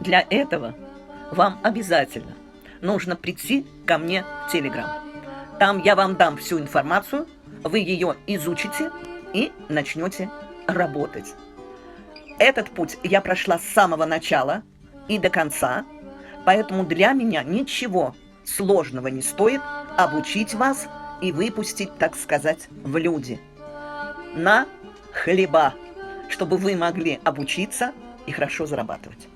Для этого вам обязательно нужно прийти ко мне в Telegram. Там я вам дам всю информацию, вы ее изучите и начнете работать. Этот путь я прошла с самого начала и до конца, поэтому для меня ничего сложного не стоит обучить вас и выпустить, так сказать, в люди. На хлеба, чтобы вы могли обучиться и хорошо зарабатывать.